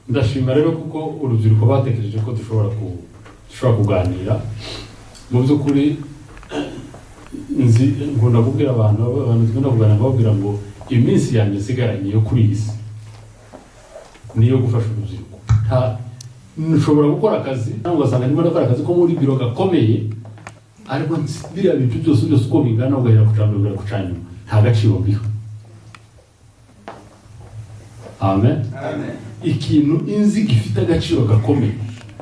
ndashima rero kuko urubyiruko batekereje ko dushobora kuganira mu by'ukuri. Nkunda kubwira abantu twenda kuganira babwira ngo iminsi yanjye isigaranye yo kuri iyi si niyo gufasha urubyiruko. Nshobora gukora akazi cyangwa ugasanga ndimo ndakora akazi ko muri biro gakomeye, ariko biriya bintu byose uko bingana ugahera ku canyuma nta gaciro biho. Amen. Ikintu inzi gifite agaciro gakomeye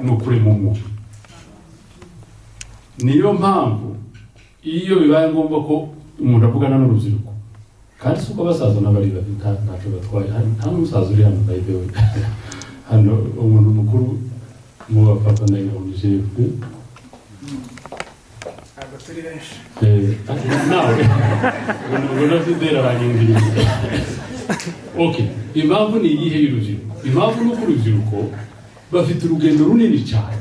ni ukurema umuntu. Niyo mpamvu iyo bibaye ngombwa ko umuntu avugana n'urubyiruko, kandi si uko abasaza n'abari ntacyo batwaye. Nta n'umusaza uri hano bayibewe hano, umuntu mukuru mu bapapa ndayihumije ntabwo turi benshi nawe ubona by'idera barindiriye. Okay, impamvu ni iyihe y'urubyiruko? Impamvu ni uko urubyiruko bafite urugendo runini cyane,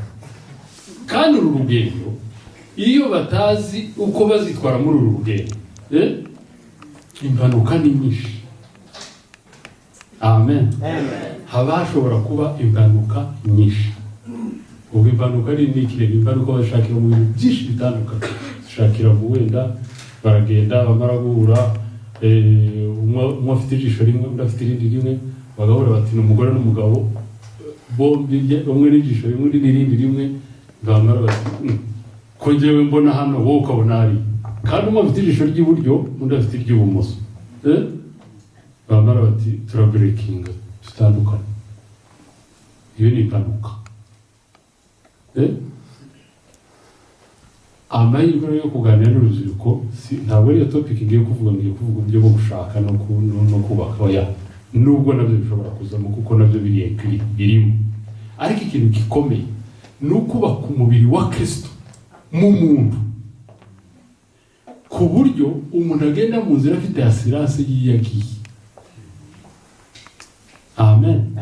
kandi uru rugendo iyo batazi uko bazitwara muri uru rugendo, impanuka ni nyinshi. Amen. Haba hashobora kuba impanuka nyinshi. Ubwo impanuka ari n'ikirere, impanuka bashakira mu bintu byinshi bitandukanye. Bashakira mu wenda baragenda bamara guhura, umwe afite ijisho rimwe undi afite irindi rimwe, bagahura bati ni umugore n'umugabo, bombi umwe n'ijisho rimwe undi n'irindi rimwe, bamara bati ko njyewe mbona hano wowe ukabona hari, kandi umwe afite ijisho ry'iburyo undi afite iry'ibumoso. Bamara bati turaburekinga tutandukanye. Iyo ni impanuka. Amahirwe yo kuganira n'urubyiruko ntabwo ariyo topic ngiye kuvuga uburyo bwo gushaka no kubaka oya, nubwo nabyo bishobora kuzamo kuko nabyo birimo, ariko ikintu gikomeye ni ukubaka umubiri wa Kristo mu muntu, ku buryo umuntu agenda mu nzira afite assurance yiyagiye. Amen.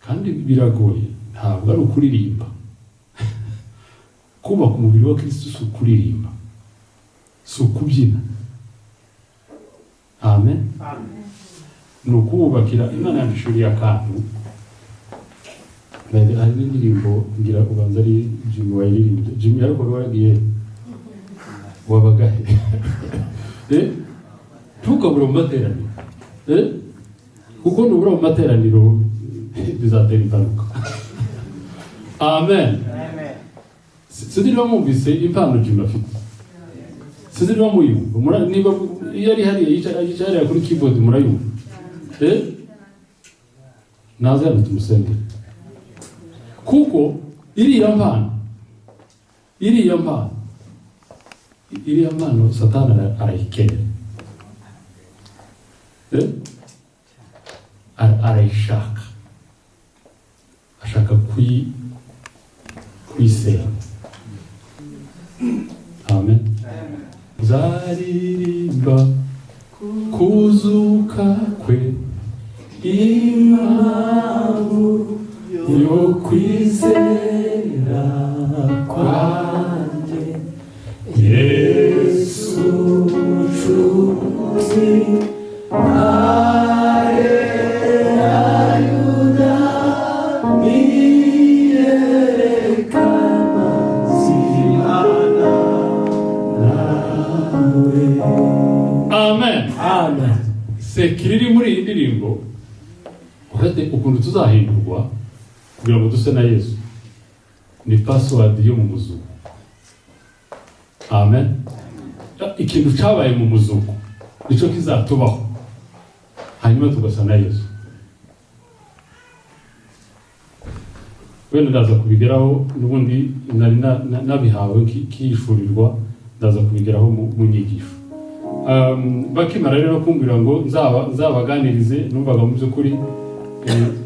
Kandi biragoye, ntabwo ari ukuririmba. Kubaka umubiri wa Kristo si ukuririmba, si ukubyina. Amen. Ni ukubakira. Imana yandishuriye akantu, hari n'indirimbo ngira ubanza ari Jimmy wayiririmbye. Jimmy ariko waragiye wabagahe tukabura mu materaniro, kuko nubura mu materaniro bizatera impanuka. Amen. Sinzi niba mwumvise impano Jimmy afite, sinzi niba muyumva, niba iyo ari hariya yicara kuri keyboard murayumva. Naze hano tumusenge, kuko iriya mpano Satani arayikenera, arayishaka, ashaka kuyisenya. Amen. Zaririmba kuzuka kwe, impamvu yo kwizera kwanjye, Yesu mucunguzi arayuda niyerekana zimana nawe. Amen. Amen. Sekiriri muri iyi ndirimbo uhate ukuntu tuzahindurwa kugira ngo duse na Yesu, ni password yo mu muzuko. Amen. Ikintu cyabaye mu muzuko nico kizatubaho, hanyuma tugasa na Yesu. Wenda ndaza kubigeraho n'ubundi nari nabihawe kishurirwa, ndaza kubigeraho mu nyigisho. Bakimara rero kumbwira ngo nzabaganirize, numvaga mu by'ukuri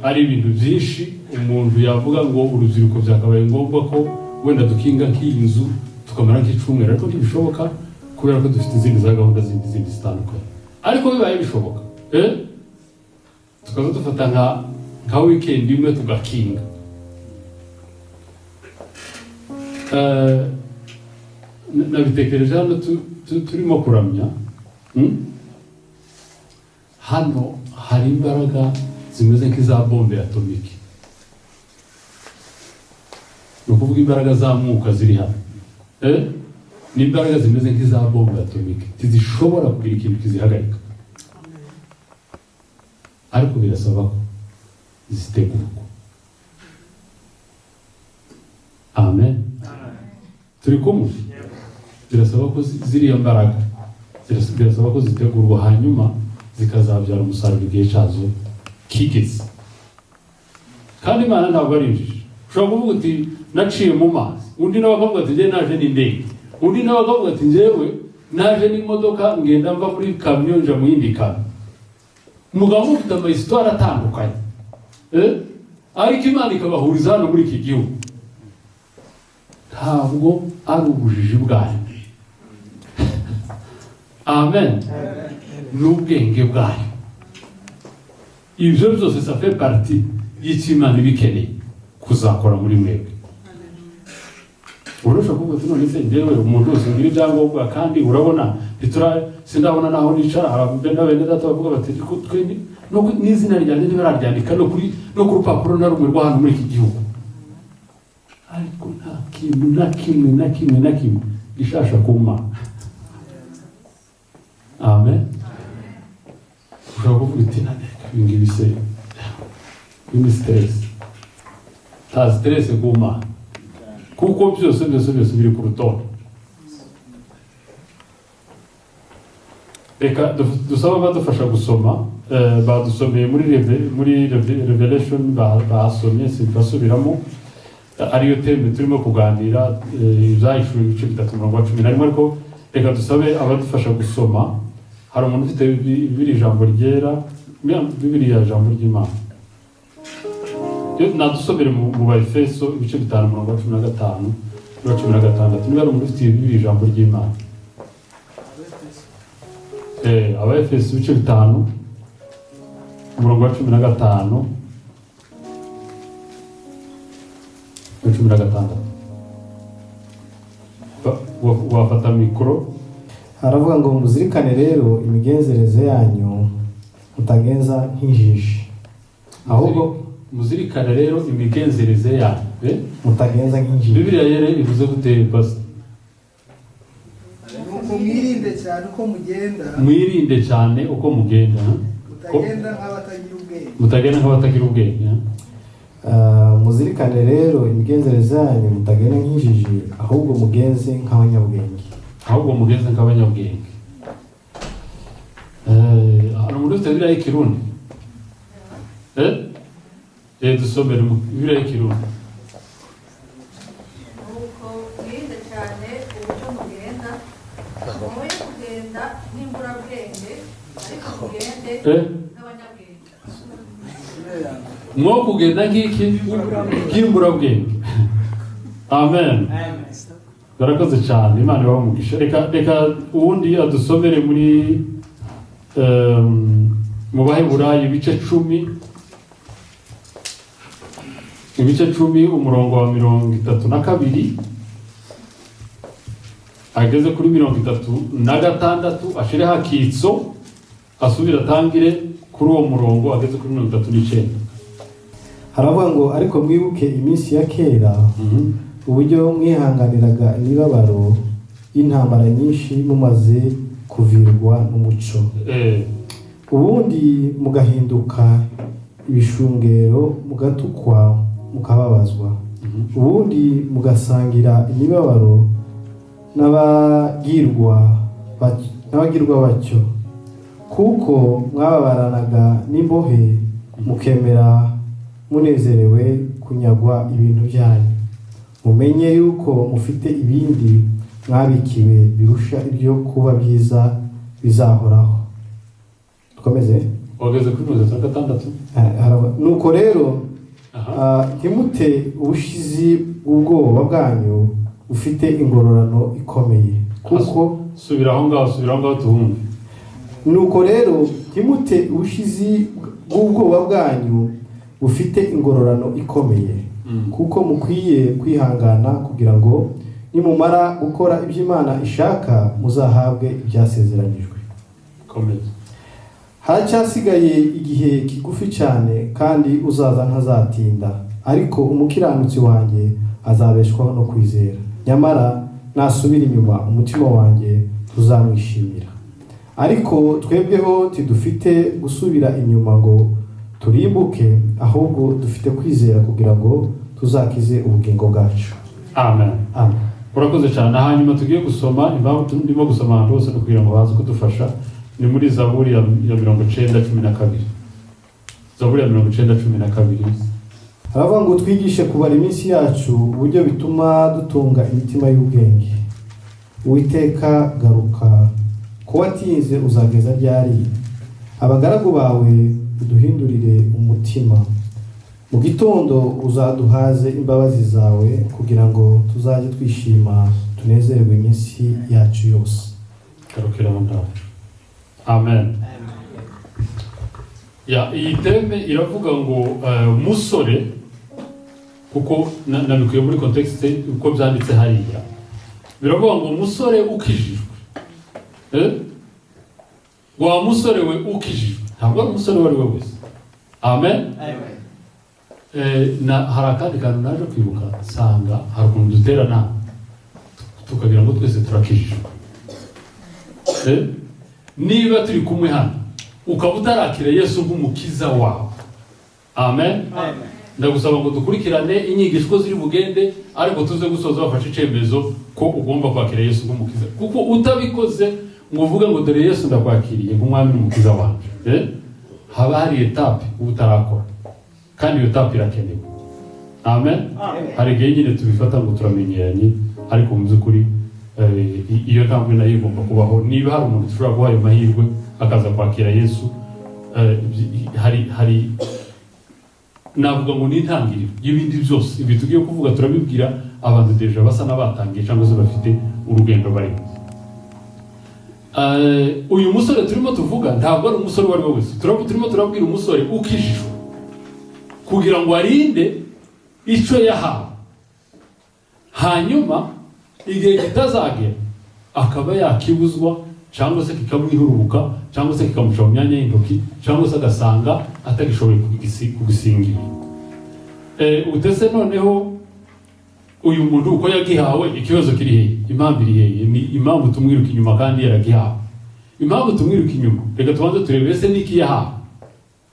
ari ibintu byinshi umuntu yavuga ngo urubyiruko byakabaye ngombwa ko wenda dukinga nk'iyi nzu tukamara nk'icumweru, ariko ntibishoboka kubera ko dufite izindi za gahunda zindi zitandukanye. Ariko bibaye bishoboka, tukaza dufata nka weekend imwe tugakinga. Nabitekereje hano turimo kuramya, hano hari imbaraga zimeze nk'iza bombe atomike. Ni ukuvuga imbaraga za mwuka ziri hano. Ni imbaraga zimeze nk'iza bombe atomike, ntizishobora kugira ikintu kizihagarika, ariko birasaba ko zitegurwa. Amen. Turi kumwe? Birasaba ko ziriya mbaraga birasaba ko zitegurwa, hanyuma zikazabyara umusaruro igihe cyazo kigeze. Kandi Imana ntabwo ari injiji. Ushobora kuvuga uti naciye mu mazi, undi nawe akavuga ati njye naje n'indege, undi nawe akavuga ati njyewe naje n'imodoka ngenda mva muri kamyo nja mu yindi kamyo. Umugabo ufite amayisitwari atandukanye, ariko Imana ikabahuriza hano muri iki gihugu. Ntabwo ari ubujiji bwayo. Amen. N'ubwenge bwayo. Ibyo byose ça fait partie y'icyo Imana ibikeneye kuzakora muri mwebwe. Urusha kuvuga ati none se njyewe umuntu wese ngira ibyangombwa kandi urabona sindabona naho nicara, ababenda bene data bavuga bati twe no n'izina ryanjye ntibararyandika no ku rupapuro na rumwe rwa hano muri iki gihugu. Ariko nta kintu na kimwe gishasha ku Mana. Amen. Ushobora kuvuga iti ngibi se ni stress. Ta stress ku Mana, kuko byose biri ku rutonde. Reka dusaba badufasha gusoma, badusomeye muri Revelation basomye, basubiramo ariyo teme turimo kuganira, ibyahishuriwe ibice 3:11. Ariko reka dusabe abadufasha gusoma. Hari umuntu ufite bibiri ijambo ryera, bibiri ya jambo ry'Imana. Nadusomere mu Efeso ibice 5:15-16. Niba ari umuntu ufite bibiri ijambo ry'Imana. Efeso ibice 5:15-16. Wafata mikoro. Haravuga ngo muzirikane rero imigenzereze yanyu mutagenza nk'injiji, ahubwo muzirikane rero imigenzereze yanyu mutagenza nk'injiji. Bibiliya yere ivuze gute basi? Mwirinde cyane uko mugenda. Mwirinde cyane uko mugenda. Mutagenda nk'abatagira ubwenge. Muzirikane rero imigenzereze yanyu mutagenda nk'injiji, ahubwo mugenze nk'abanyabwenge. Hari umuntu ufite Bibiliya y'Ikirundi? Dusomere mu Bibiliya y'Ikirundi. Nuko mwirinde cyane uburyo mugenda, mwoye kugenda nk'imburabwenge, ariko mugende nk'abanyabwenge. Mwo kugenda nk'imburabwenge. Amen. Barakoze cyane, Imana ibamugisha. Reka ubundi adusomere muri mu Baheburayo ibice 10, umurongo wa 32 ageze kuri 36, ashireho akitso, asubira atangire kuri uwo murongo ageze kuri 39. Haravuga ngo ariko mwibuke iminsi ya kera, uburyo mwihanganiraga imibabaro y'intambara nyinshi mumaze kuvirwa n'umuco. Ubundi mugahinduka ibishungero, mugatukwa, mukababazwa. Ubundi mugasangira imibabaro n'abagirwa bacyo, kuko mwababaranaga n'imbohe, mukemera munezerewe kunyagwa ibintu byanyu. Mumenye yuko mufite ibindi mwabikiwe birusha ibyo kuba byiza bizahoraho. Dukomeze. Wageze kuri 36. Nuko rero ntimute ubushizi bw'ubwoba bwanyu bufite ingororano ikomeye, kuko subira aho ngaho tuhumve. Nuko rero ntimute ubushizi bw'ubwoba bwanyu bufite ingororano ikomeye, kuko mukwiye kwihangana kugira ngo nimumara gukora ibyo Imana ishaka muzahabwe ibyasezeranijwe. Komeza. Haravuga ngo ariko mwibuke iminsi ya kera, uburyo mwihanganiraga imibabaro y'intambara nyinshi mumaze kuvirwa n'umuco. Ubundi mugahinduka ibishungero, mugatukwa, mukababazwa. Ubundi mugasangira imibabaro n'abagirwa bacyo, kuko mwababaranaga n'imbohe, mukemera munezerewe kunyagwa ibintu byanyu. Mumenye yuko mufite ibindi mwabikiwe birusha ibyo kuba byiza bizahoraho. Dukomeze. haracyasigaye igihe kigufi cyane kandi uzaza ntazatinda, ariko umukiranutsi wanjye azabeshwaho no kwizera. Nyamara nasubira inyuma, umutima wanjye tuzamwishimira. Ariko twebweho tidufite gusubira inyuma ngo turimbuke, ahubwo dufite kwizera kugira ngo tuzakize ubugingo bwacu. Amen. Amen. Urakoze cyane. Hanyuma tugiye gusoma, impamvu ndimo gusoma ahantu hose no kugira ngo baze kudufasha, ni muri Zaburi ya 90:12. Zaburi ya 90:12. Haravuga ngo twigishe kubara iminsi yacu, uburyo bituma dutunga imitima y'ubwenge. Uwiteka garuka, ko watinze uzageza ryari? Abagaragu bawe uduhindurire umutima. Mu gitondo uzaduhaze imbabazi zawe, kugira ngo tuzajye twishima tunezerwe iminsi yacu yose. Garukira ndaho. Amen. Ya, iyi teme iravuga ngo musore, kuko nabikuye muri context uko byanditse hariya. Biravuga ngo musore ukijijwe. Wa musore we ukijijwe. Ntabwo ari umusore wari we wese. Amen. Amen. Hari akandi kantu naje kwibuka, sanga hari ukuntu duterana tukagira ngo twese turakijijwe. Niba turi kumwe hano ukaba utarakira Yesu nk'umukiza wawe, amen. Ndagusaba ngo dukurikirane inyigisho ziri bugende, ariko tuze gusoza bafashe icyemezo ko ugomba kwakira Yesu nk'umukiza. Kuko utabikoze ngo uvuge ngo dore Yesu ndakwakiriye nk'umwami n'umukiza wanjye, haba hari etape utarakora, kandi iyo etape irakenewe. Amen. Hari igihe nyine tubifata ngo turamenyeranye, ariko mu by'ukuri iyo ntambwe nayo igomba kubaho. Niba hari umuntu ushobora guha ayo mahirwe akaza kwakira Yesu, hari navuga ngo ni intangiriro y'ibindi byose. Ibi tugiye kuvuga turabibwira abantu deja basa n'abatangiye cyangwa se bafite urugendo barimo. Uyu musore turimo tuvuga ntabwo ari umusore wari we wese. Turimo turabwira umusore ukijijwe kugira ngo arinde icyo yahawe, hanyuma igihe kitazagera akaba yakibuzwa, cyangwa se kikamwihurubuka, cyangwa se kikamuca mu myanya y'intoki, cyangwa se agasanga atagishoboye kugisingira. Utese noneho uyu muntu uko yagihawe, ikibazo kiri hehe? Impamvu iri hehe? Ni impamvu tumwiruka inyuma kandi yaragihawe. Impamvu tumwiruka inyuma, reka tubanze turebe ese niki yahawe.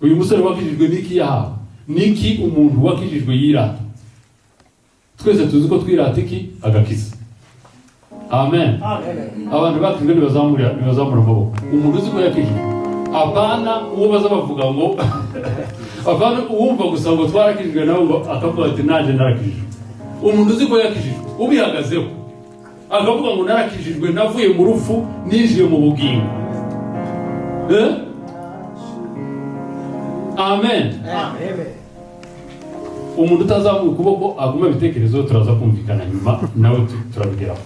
Uyu musore wakijijwe niki yahawe? Niki umuntu wakijijwe yirata? Twese tuzi ko twirata iki? Agakiza. Amen. Abantu bakijwe ntibazamura amaboko. Umuntu uzi ko yakijijwe, abana uwo baza bavuga ngo abana uwumva gusa ngo twarakijijwe nawe ngo akavuga ati naje narakijijwe. Umuntu uzi ko yakijijwe ubihagazeho akavuga ngo narakijijwe, navuye mu rupfu ninjiye mu bugingo. Amen. Umuntu utazamuye ukuboko aguma ibitekerezo, turaza kumvikana nyuma nawe turabigeraho.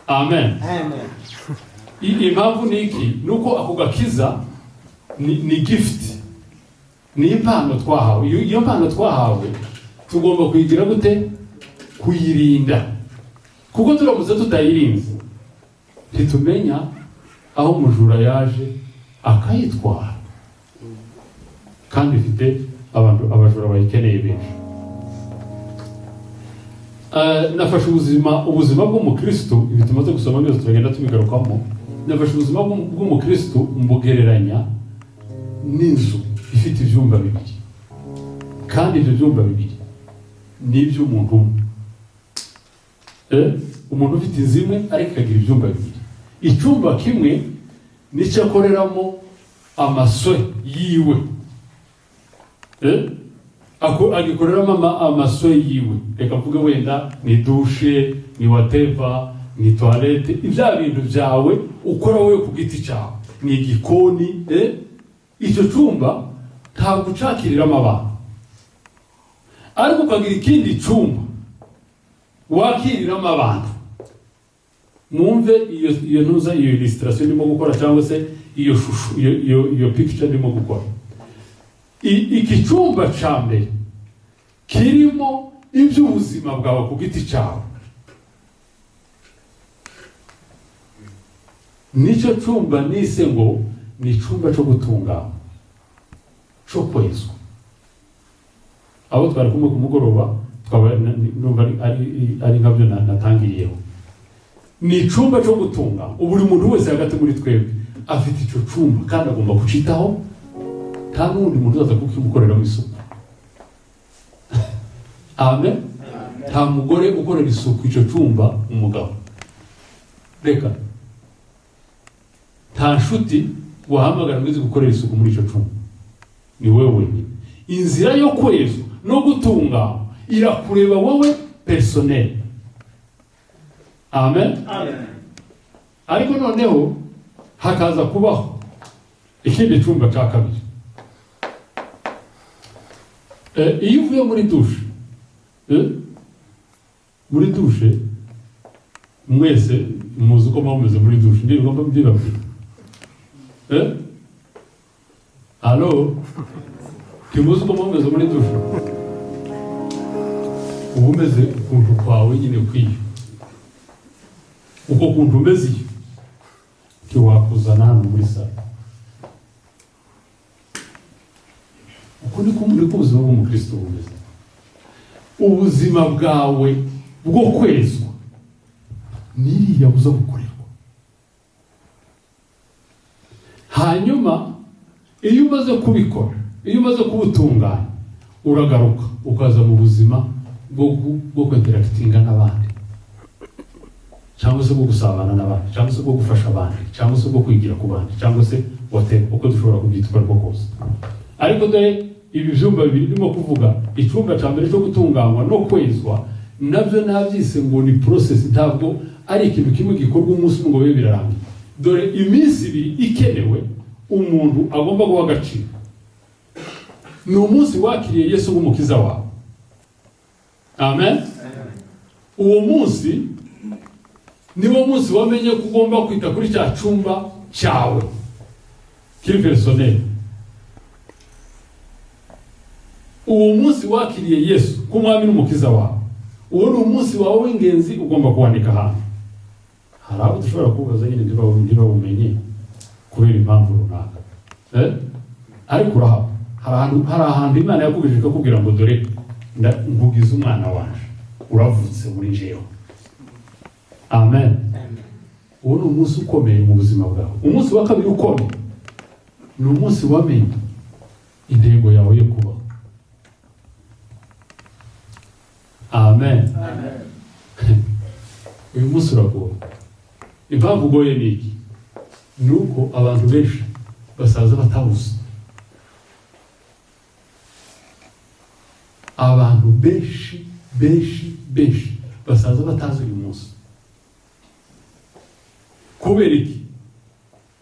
Amen. Impamvu ni iki? Nuko ako gakiza ni gift, ni impano twahawe. Iyo mpano twahawe tugomba kuyigira gute? Kuyirinda. Kuko turamutse tutayirinze ntitumenya aho umujura yaje akayitwara, kandi ifite abajura bayikeneye benshi. Nafashe ubuzima bw'umukristo, ibi tumaze gusoma byose turagenda tubigarukamo. Nafashe ubuzima bw'umukristo mbugereranya n'inzu ifite ibyumba bibiri, kandi ibyo byumba bibiri ni iby'umuntu umwe. Umuntu ufite inzu imwe ariko akagira ibyumba bibiri. Icyumba kimwe nicyo akoreramo amaswe yiwe, agikoreramo amaswe yiwe. Reka mvuge wenda ni dushe, ni whatever, ni toilette, ibya bintu byawe ukora wowe ku giti cyawe, ni igikoni. Icyo cyumba ntabwo ucakiriramo abantu, ariko ukagira ikindi cyumba wakiriramo abantu. Mwumve iyo ntuza, iyo illustration ndimo gukora, cyangwa se iyo shusho, iyo picture ndimo gukora. Iki cyumba cya mbere kirimo iby'ubuzima bwawe ku giti cyawe, nicyo cyumba nise ngo ni icyumba cyo gutungana. cyo kwezwa. Abo twari kumwe ku mugoroba numva ari nkabyo natangiriyeho. Ni icumba cyo gutunga. Buri muntu wese hagati muri twebwe afite icyo cumba kandi agomba kucitaho, nta n'undi muntu uzaza kukimukorera mu isuku. Amen. Nta mugore ukorera isuku icyo cumba umugabo. Reka nta nshuti wahamagara ngo izi gukorera isuku muri icyo cumba, ni wowe wenyine. Inzira yo kwezwa no gutunga irakureba wowe personnel. Amen. Ariko noneho hakaza kubaho ikindi cyumba cya kabiri. Iyo uvuye muri dushe mwese muzi uko mumeze muri dushe, ndigomba mbyibabwira. Alo, kimuzi uko mumeze muri dushe? Uba umeze ukuntu kwawe nyine kwiyo, uko kuntu umeze iyo ntiwakuzana hano muri salo. Uko niko ubuzima bw'umukristo bumeze. Ubuzima bwawe bwo kwezwa niriya buza gukorerwa. Hanyuma iyo umaze kubikora, iyo umaze kubutunganya, uragaruka ukaza mu buzima bwo kwinteractinga n'abandi, cyangwa se bwo gusabana n'abandi, cyangwa se bwo gufasha abandi, cyangwa se bwo kwigira ku bandi, cyangwa se uko dushobora kubyitwa ariko kose. Ariko dore ibi byumba bibiri ndimo kuvuga, icyumba cya mbere cyo gutunganywa no kwezwa, nabyo nabyise ngo ni process, ntabwo ari ikintu kimwe gikorwa umunsi umwe ngo bibe birarangiye. Dore iminsi ibiri ikenewe umuntu agomba guha agaciro. Ni umunsi wakiriye Yesu nk'umukiza wawe. Amen. Uwo munsi niwo munsi wamenye ko ugomba kwita kuri cya cyumba cyawe kiri personnel. Uwo munsi wakiriye Yesu nk'umwami n'umukiza wawe, uwo ni umunsi wawe w'ingenzi ugomba kuwandika ahantu. Hari abo dushobora kubaza nyine ntibabumenye kubera impamvu runaka. Ariko urahaba, hari ahantu Imana yakubwije ikakubwira ngo dore ngugize umwana wanje, uravutse muri jewe. Amen. Uwo ni umunsi ukomeye mu buzima bwawe. Umunsi wa kabiri ukomeye ni umunsi wamenye intego yawe yo kubaho. Amen. Uyu munsi uragoye. Impamvu ugoye ni iki? Ni uko abantu benshi basaza batabuze. Abantu benshi basaza batazi uyu munsi. Kubera iki?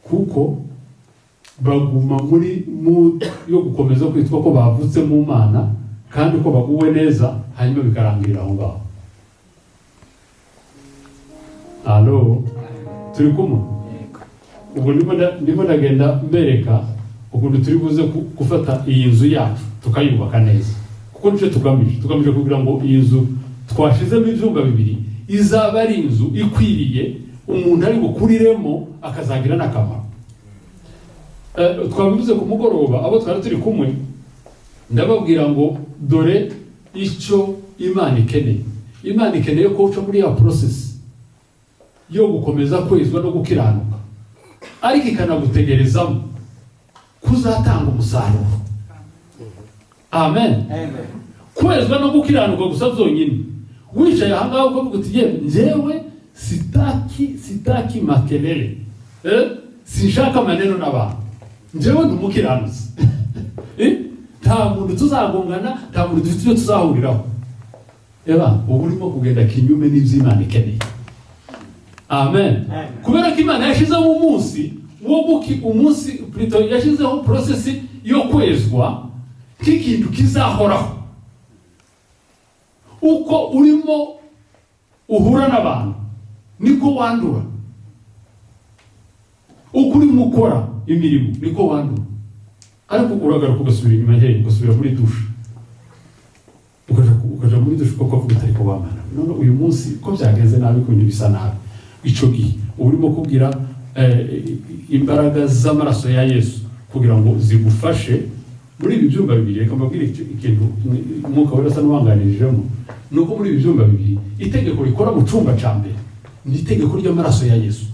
Kuko baguma muri yo gukomeza kwitwa ko bavutse mu Mana kandi ko baguwe neza, hanyuma bikarangirira aho ngaho. Alo, turi kumwe? Ubwo ndimo ndagenda mbereka ukuntu turi buze gufata iyi nzu yacu tukayubaka neza. Kuko nicyo tugamije kugira ngo iyi nzu twashizemo ibyumba bibiri izaba ari inzu ikwiriye umuntu ari bukuriremo akazagira n'akamaro. Twabivuze ku mugoroba abo twari turi kumwe, ndababwira ngo dore icyo Imana ikeneye. Imana ikeneye ko uca muri ya process yo gukomeza kwezwa no gukiranuka, ariko ikanagutegerezamo kuzatanga umusaruro. Amen. Kwezwa no gukiranuka gusa byonyine, wicaye aha ngaho ukavuga uti njyewe sitaki makelele, sinshaka maneno n'abantu, njyewe ndi umukiranutsi. Nta muntu tuzagongana, nta muntu dufite icyo tuzahuriraho. Ubu urimo kugenda kinyume n'ibyo Imana ikeneye. Amen. Kubera ko Imana yashyizeho umunsi plutôt yashyizeho process yo kwezwa nk'ikintu kizahoraho. Uko urimo uhura n'abantu niko wandura. Uko urimo ukora imirimo niko wandura. Ariko uragaruka ugasubira inyuma ugasubira muri dushe. Ukaja muri dushe uko kuvuga utari ko bamana. None uyu munsi ko byagenze nabi ko bisa nabi. Icyo gihe urimo kubwira imbaraga z'amaraso ya Yesu kugira ngo zigufashe muri ibi byumba bibiri reka mbabwire ikintu umwuka wera asa n'uwanganirijemo ni uko muri ibi byumba bibiri itegeko rikora mu cyumba cya mbere ni itegeko ry'amaraso ya Yesu.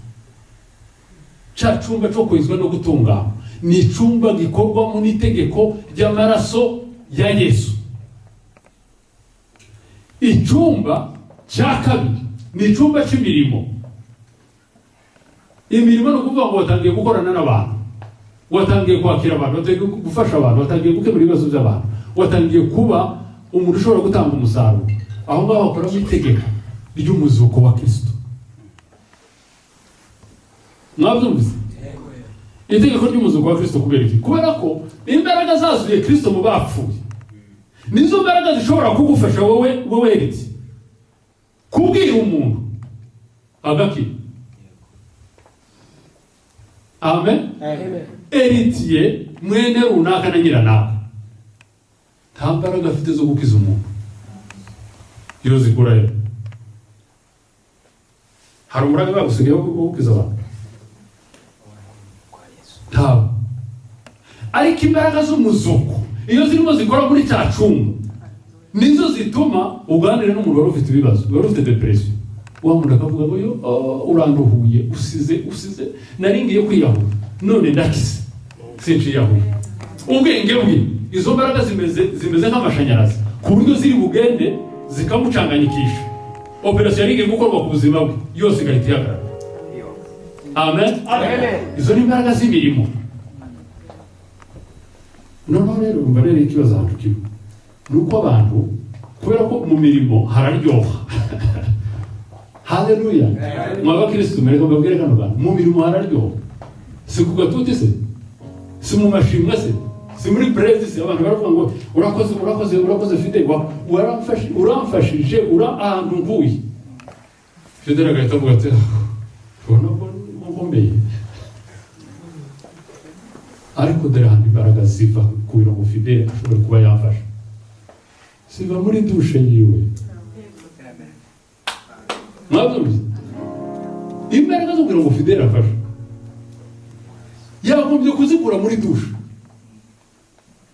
Cya cyumba cyo kwezwa no gutungana ni icyumba gikorwamo n'itegeko ry'amaraso ya Yesu. Icyumba cya kabiri ni icyumba cy'imirimo. Imirimo ni ukuvuga ngo watangiye gukorana n'abantu, watangiye kwakira abantu, watangiye gufasha abantu, watangiye gukemura ibibazo by'abantu, watangiye kuba umuntu ushobora gutanga umusaruro. Aho ngaho hakoramo itegeko ry'umuzuko wa Kristo. Mwabyumvise? Itegeko ry'umuzuko wa Kristo kubera iki? Kubera ko imbaraga zazuye Kristo mu bapfuye nizo mbaraga zishobora kugufasha wowe eriti kubwira umuntu agakira. Amen. Eritiye mwene runaka na nyiranaka nta mbaraga afite zo gukiza umuntu iyo zikura he? Hari umuraga bagusigaye wo gukiza abantu? Ntawe. Ariko imbaraga z'umuzuko iyo zirimo zikora muri cya cyumba nizo zituma uganira n'umuntu wari ufite ibibazo, wari ufite depression, wamuntu akavuga ngo yo uranduhuye, usize naringiye kwiyahura none ndakize sinjiyahuye. Ubwenge bwe izo mbaraga zimeze nk'amashanyarazi ku buryo ziri bugende zikamucanganyikisha, operasiyo yaringiye gukorwa ku buzima bwe yose igahita ihagarara. Amen. Izo ni imbaraga z'imirimo. Noneho rero umva rero ikibazo hano kimwe ni uko abantu kubera ko mu mirimo hararyoha. Haleluya. Mwabakristo mwereka mbabwire kano bantu mu mirimo hararyoha. Si ku gatuti se, si mu mashimwe se, si muri praise se abantu baravuga ngo urakoze Fidel, uramfashije ahantu mvuye. Fidel agahita avuga ati ubona ko nkomeye. Ariko dore handi imbaraga ziva kugira ngo Fidel ashobore kuba yamfasha, ziva muri dushe yiwe. Mwabyumvise? Imbaraga zo kugira ngo Fidel afashe yagombye kuzikura muri dushe,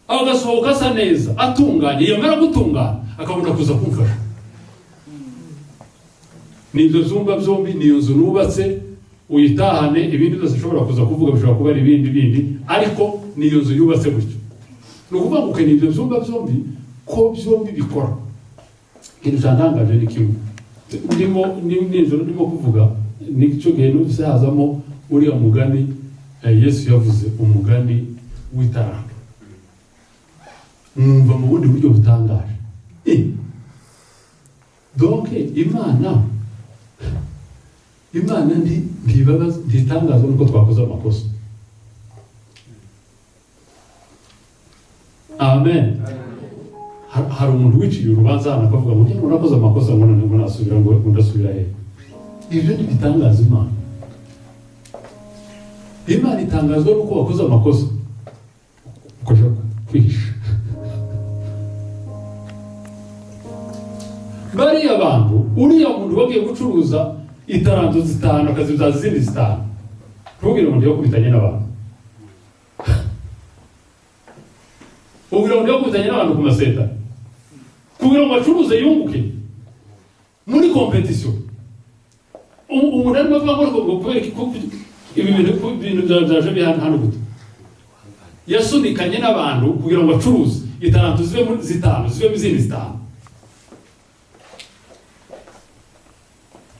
agasohoka asa neza atunganye, yamara gutungana akabona kuza kumfasha. N'ibyo byumba byombi niyo nzu nubatse uyitahane, ibindi byose ushobora kuza kuvuga bishobora kuba ari ibindi, ariko niyo nzu yubatse gutyo. Ni ukuvuga ngo ukeneye ibyo byumba byombi ko byombi bikora. Ikintu cyantangaje ni kimwe nijoro ndimo kuvuga nicyo gihe n'ubuse hazamo uriya mugani Yesu yavuze, umugani w'itaranta. Mwumva mu bundi buryo butangaje. Donc Imana ntitangazwa nuko twakoze amakosa. Amen. Hari umuntu wiciye urubanza hano akavuga ngo njye nakoze amakosa ngo none nasubira ngo ndasubira he? Ibyo ntibitangaza Imana. Imana itangazwa nuko wakoze amakosa ukaja kwihisha. Bariya bantu uriya muntu bagiye gucuruza itaranto zitanu akazibyaza izindi zitanu, ntubwire ngo ndiyo kubitanye n'abantu. Ubwira ngo ndiyo kubitanye n'abantu ku maseta kugira ngo acuruze yunguke muri competition. Umuntu arimo avuga ngo kubera ibi bintu byaje bihana hano gute, yasunikanye n'abantu kugira ngo acuruze itaranto zive muri zitanu zive mu zindi zitanu.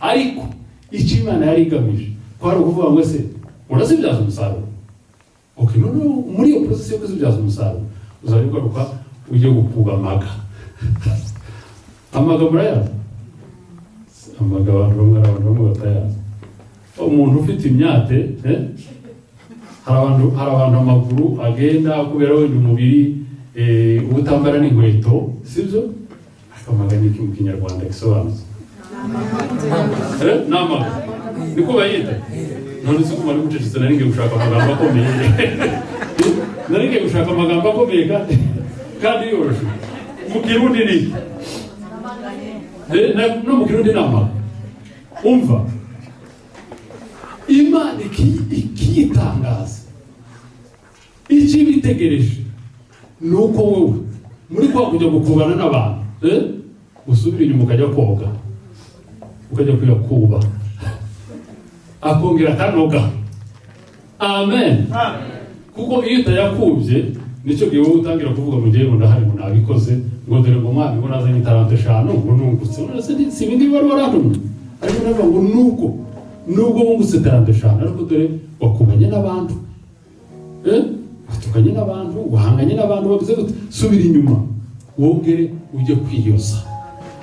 Ariko icyo Imana yari igamije kwari ukuvuga ngo se urazibyaza umusaruro. Okay, none muri iyo process yo kuzibyaza umusaruro uzabigaruka ujye gukuba amaga. Amaga murayazi? Amaga abantu bamwe batayazi. Umuntu ufite imyate hari abantu amaguru agenda kubera wenda umubiri ubutambara n'inkweto, sibyo? Amaga ni mu Kinyarwanda gisobanutse n'amaga niko bayita. None se kumara gucecetse naringiye gushaka amagambo akomeye naringiye gushaka amagambo akomeye kandi yoroshe. Mu Kirundi ni no mu Kirundi n'amaga. Umva Imana ikitangaza ikibitegereje nuko wowe muri kwa kujya gukubana n'abantu usubira inyuma ukajya koga ukajya kuyakuba akongera akanoga. Amen. Kuko iyo utayakubye nicyo gihe wowe utangira kuvuga mu gihe ngo ndahari ngo nabikoze ngo dore ngo mwami ngo nazanye talente 5 ngo nungutse si ibindi bari waratumwe ariko navuga ngo nubwo wungutse talente 5 ariko dore wakubanye n'abantu watukanye n'abantu wahanganye n'abantu bavuze gute subira inyuma wongere ujye kwiyoza.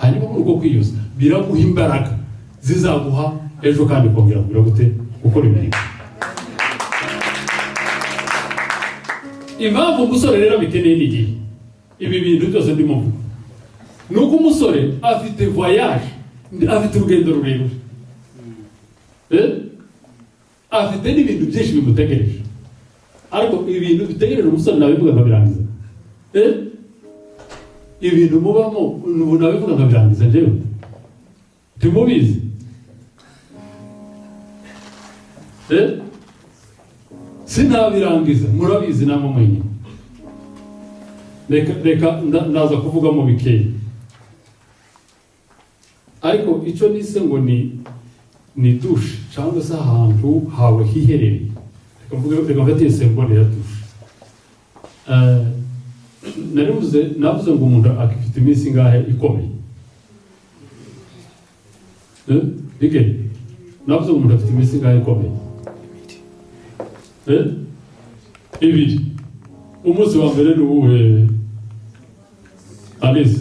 Hanyuma muri uko kwiyoza biraguha imbaraga zizaguha ejo kandi kongera kugira gute gukora imirimo. Impamvu umusore rero bikeneye n'igihe ibi bintu byose ndimo mvuga nuko umusore afite voyage, afite urugendo rurerure, afite n'ibintu byinshi bimutegereje, ariko ibintu bitegereje umusore nabivuga nkabirangiza. Ibintu mubamo ubu nabivuga nkabirangiza njyewe timubizi. Sinabirangiza murabizi namwe mwenye. Reka ndaza kuvuga mu bikeya, ariko icyo nise ngo ni dushe cyangwa se ahantu hawe hiherereye. Reka mfate sembole ya dushe. Navuze ngo umuntu akifite iminsi ingahe ikomeye. Navuze ngo umuntu afite iminsi ingahe ikomeye. Ibiri. Umunsi wa mbere ni uwuhe? Alice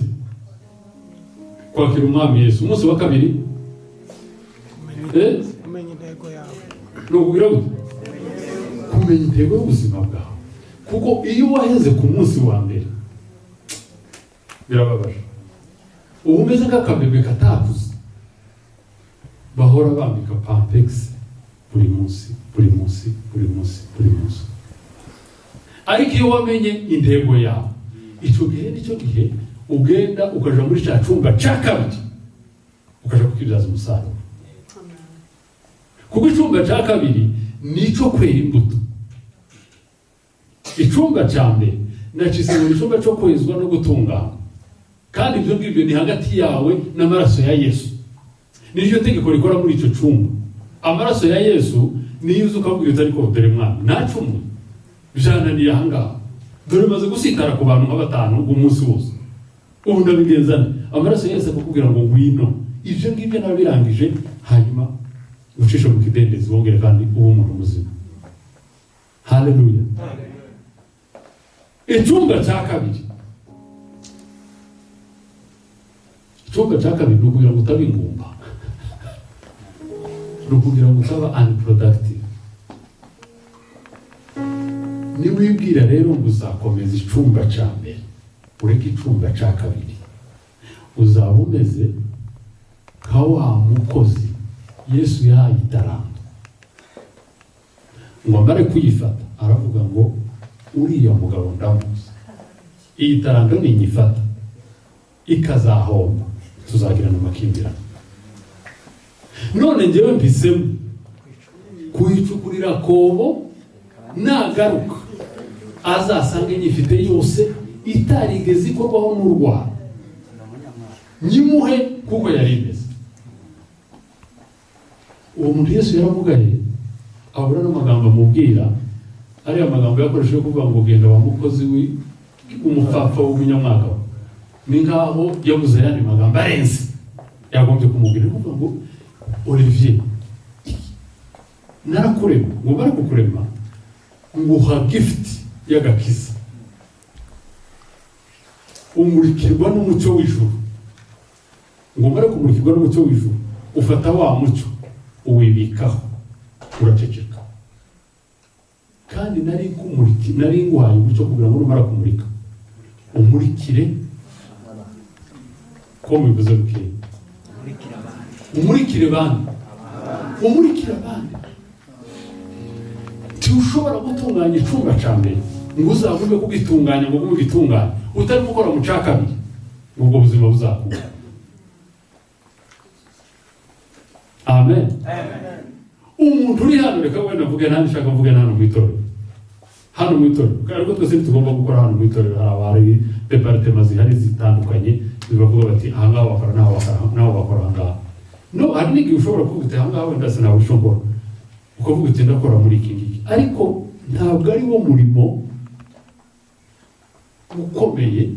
kwakira umwami Yesu. Umunsi wa kabiri kumenya intego yawe. Nukugira gute? Kumenya intego y'ubuzima bwawe. Kuko iyo waheze ku munsi wa mbere birababaje. Ubu umeze nk'akabebe katakuze bahora bambika pampex buri munsi. Ariko iyo wamenye intego yawe icyo gihe nicyo gihe ugenda ukaja muri cya cyumba cya kabiri ukaja kukibyaza umusaruro. Kuko icyumba cya kabiri nicyo kwera imbuto. Icyumba cya mbere nacise mu cyumba cyo kwezwa no gutungana, kandi ibyo ngibyo ni hagati yawe n'amaraso ya Yesu. Niryo tegeko rikora muri icyo cyumba. Amaraso ya Yesu niyo uzi ukabwira utari ko dore mwami nacumuye byananiye ahangaha, dore maze gusitara ku bantu nk'abatanu umunsi wose, ubu ndabigenzana. Amaraso ya Yesu akakubwira ngo ngwino. Ibyo ngibyo nabirangije, hanyuma ucishe mu kidendezi wongere kandi uba umuntu muzima. Haleluya. Icyumba cya kabiri ni ukugira ngo utaba ingumba, ni ukugira ngo utaba unproductive. Niwibwira rero ngo uzakomeza icyumba cya mbere ureke icyumba cya kabiri, uzaba umeze nka wa mukozi Yesu yahaye itaranto ngo amare kuyifata aravuga ngo uriya mugabo ndamuzi, iyi taranto ninyifata ikazahomba tuzagirana amakimbirane. None njyewe mpisemo kuyicukurira kobo, nagaruka azasange nyifite yose itarigeze ikorwaho n'urwara, nyimuhe kuko yari imeze. Uwo muntu Yesu yaravugaye abura n'amagambo amubwira, ariya magambo yakoresheje kuvuga ngo genda wa mukozi w'umupfapfa w'umunyamwaka, ni ngaho yabuze yandi magambo arenze yagombye kumubwira. Kuvuga ngo Olivier narakurema, ngo bari kukurema nguha gift y'agakiza, umurikirwa n'umucyo w'ijuru. Ngo bari kumurikirwa n'umucyo w'ijuru, ufata wa mucyo uwibikaho uraceceka. Kandi nari nguhaye umucyo kugira ngo numara kumurika umurikire ko mubivuze bukeye, umurikire abandi. Ushobora gutunganya icyumba cya mbere ngo uzavuge kugitunganya ngo ugitunganye utari gukora mu cya kabiri, ubwo buzima buzakura. Amen. Umuntu uri hano reka wenda avuge nta nshaka mvuge hano mu itorero. hano mu itorero ariko twese tugomba gukora hano mu itorero. Hari departement zihari zitandukanye bibavuga bati aha ngaha bakora naho bakora aha ngaha. No, hari n'igihe ushobora kuvuga uti aha ngaha wenda sinawe ushobora ukavuga uti ndakora muri iki ngiki, ariko ntabwo ari wo murimo ukomeye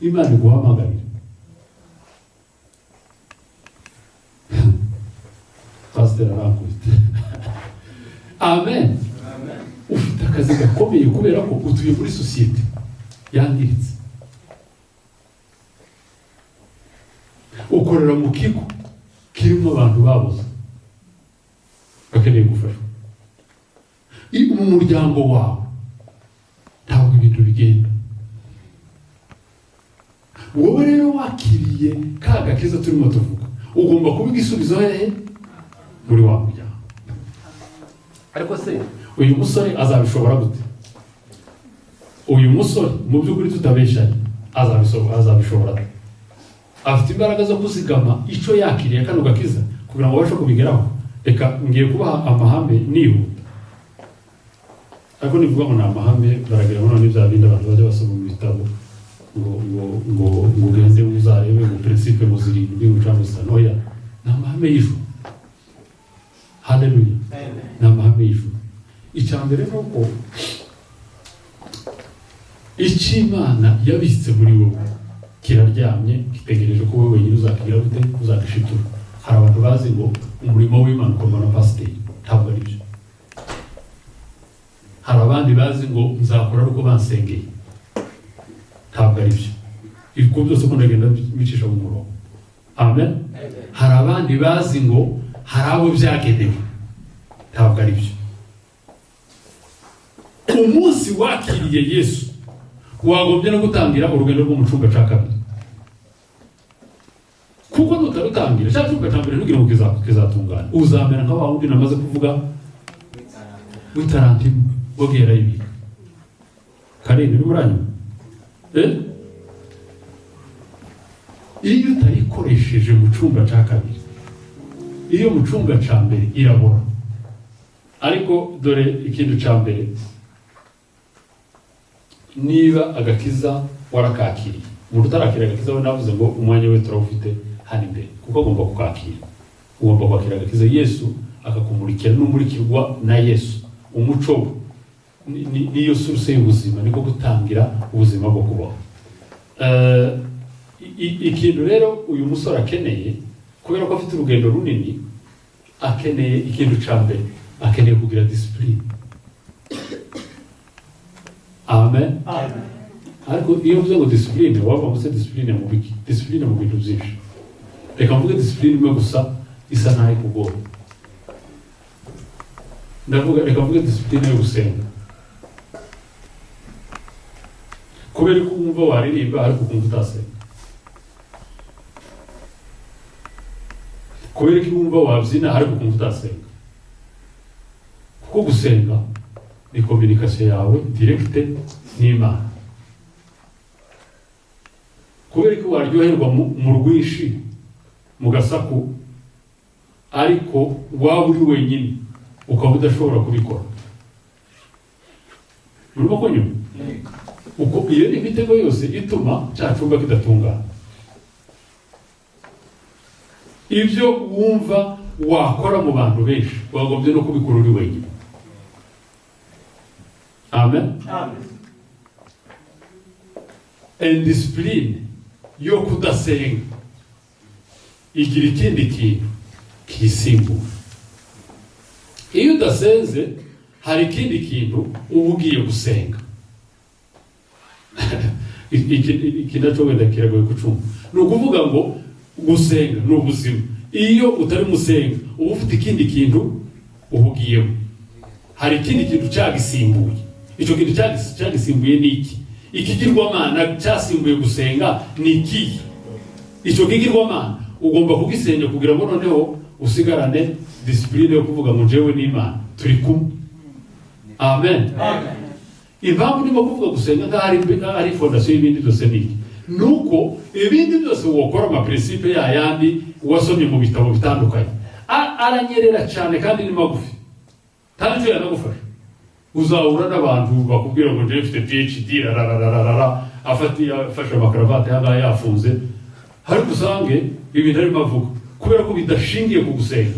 Imana iguhamagarira. Pastor arakubita. Amen. Ufite akazi gakomeye kubera ko utuye muri sosiyete yangiritse, ukorera mu kigo kirimo abantu babuze bakeneye gufashwa. Mu muryango wawe ntabwo ibintu bigenda. Wowe rero wakiriye ka gakiza turimo tuvuga, ugomba kuba igisubizo hehe muri wa muryango. Ariko se uyu musore azabishobora gute? Uyu musore mu by'ukuri tutabeshanye azabishobora gute? Afite imbaraga zo kuzigama icyo yakiriye kano gakiza kugira ngo abashe kubigeraho. Reka ngiye kubaha amahame nihuta, ariko nivuga ngo ni amahame baragira ngo none bya bindi abantu bajya basoma mu bitabo ngo ugende uzarebe ngo principe mu zirindwi mu cyangwa se noya. Ni amahame y'ijuru. Haleluya. Ni amahame y'ijuru. Icya mbere ni uko icyo Imana yabitse muri wowe kiraryamye gitegereje ko wowe wenyine uzakigira gute, uzagishitura. Hari abantu bazi ngo umurimo w'Imana ukorwa na pasiteri. Ntabwo ari byo. Hari abandi bazi ngo nzakora ari uko bansengeye. Ntabwo ari byo. Ibyo byose ko ndagenda bicisha mu murongo. Amen. Hari abandi bazi ngo hari abo byagenewe. Ntabwo ari byo. Umunsi wakiriye Yesu wagombye no gutangira urugendo rwo mu cyumba cya kabiri, kuko nutarutangira cya cyumba cya mbere ntugire ngo kizatungana, uzamera nka wa wundi namaze kuvuga w'itaranti bogera ibiri karindwi n'umuranyuma. Iyo utarikoresheje mu cyumba cya kabiri, iyo mu cyumba cya mbere irabora. Ariko dore ikintu cya mbere, niba agakiza warakakiriye, umuntu utarakira agakiza we navuze ngo umwanya we turawufite hano imbere, kuko agomba kukakira. Ugomba kwakira agakiza, Yesu akakumurikira n'umurikirwa na Yesu. Umuco niyo source y'ubuzima, niko gutangira ubuzima bwo kubaho. Ikintu rero uyu musore akeneye, kubera ko afite urugendo runini, akeneye ikintu cya mbere, akeneye kugira discipline. Amen. Ariko iyo mvuze ngo discipline, wava muse discipline mu biki? Discipline mu bintu byinshi. Reka mvuge discipline imwe gusa isa naho ikugora. Reka mvuge discipline yo gusenga. Kubera ko wumva waririmba ariko ukumva utasenga. Kubera ko wumva wabyina ariko ukumva utasenga. Kuko gusenga ni communication yawe directe n'Imana. Kubera ko waryoherwa mu rwishi mu gasaku, ariko waba uri wenyine ukaba udashobora kubikora. Urimo kunyuma? Uko iyo ni imitego yose ituma cya cyumba kidatungana. Ibyo wumva wakora mu bantu benshi wagombye no kubikora uri wenyine. Amen. Amen. And discipline yo kudasenga igira ikindi kintu kisimbura. Iyo udasenze hari ikindi kintu uba ugiye gusenga. Iki nacyo wenda kiragoye kucumva. Ni ukuvuga ngo gusenga ni ubuzima. Iyo utari musenga uba ufite ikindi kintu uhugiyemo. Hari ikindi kintu cyagisimbuye. Icyo kintu cyagisimbuye ni iki? Ikigirwamana cyasimbuye gusenga ni iki? Icyo kigirwamana ugomba kugisenya kugira ngo noneho usigarane discipline yo kuvuga ngo jewe n'Imana turi kumwe. Amen. Amen. Impamvu ndimo kuvuga gusenga ari fondation y'ibindi byose niki? Nuko ibindi byose wokora ama principe yandi wasomye mu bitabo bitandukanye aranyerera cyane kandi ni magufi. Tanjo yanagufasha. uzahura n'abantu bakubwira ngo njye mfite PhD afashe amakaravati hanga yafunze, ariko usange ibintu arimo avuga kubera ko bidashingiye ku gusenga,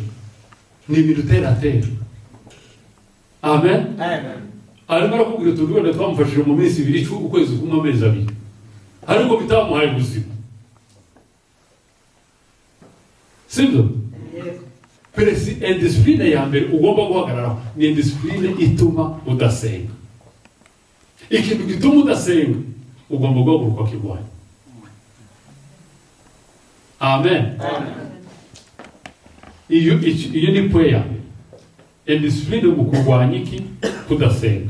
ni ibintu tera. Amen. Arimo arakubwira utuntu wenda twamufashije mu minsi 2 ukwezi kumwe amezi 2, ariko bitamuhaye ubuzima. Sibyo? Indiscipline ya mbere ugomba guhagararaho ni indiscipline ituma udasenga. Ikintu gituma udasenga ugomba guhaguruka kirwanya. Amen. Iyo ni prayer. Indiscipline mu kurwanya iki? Kudasenga.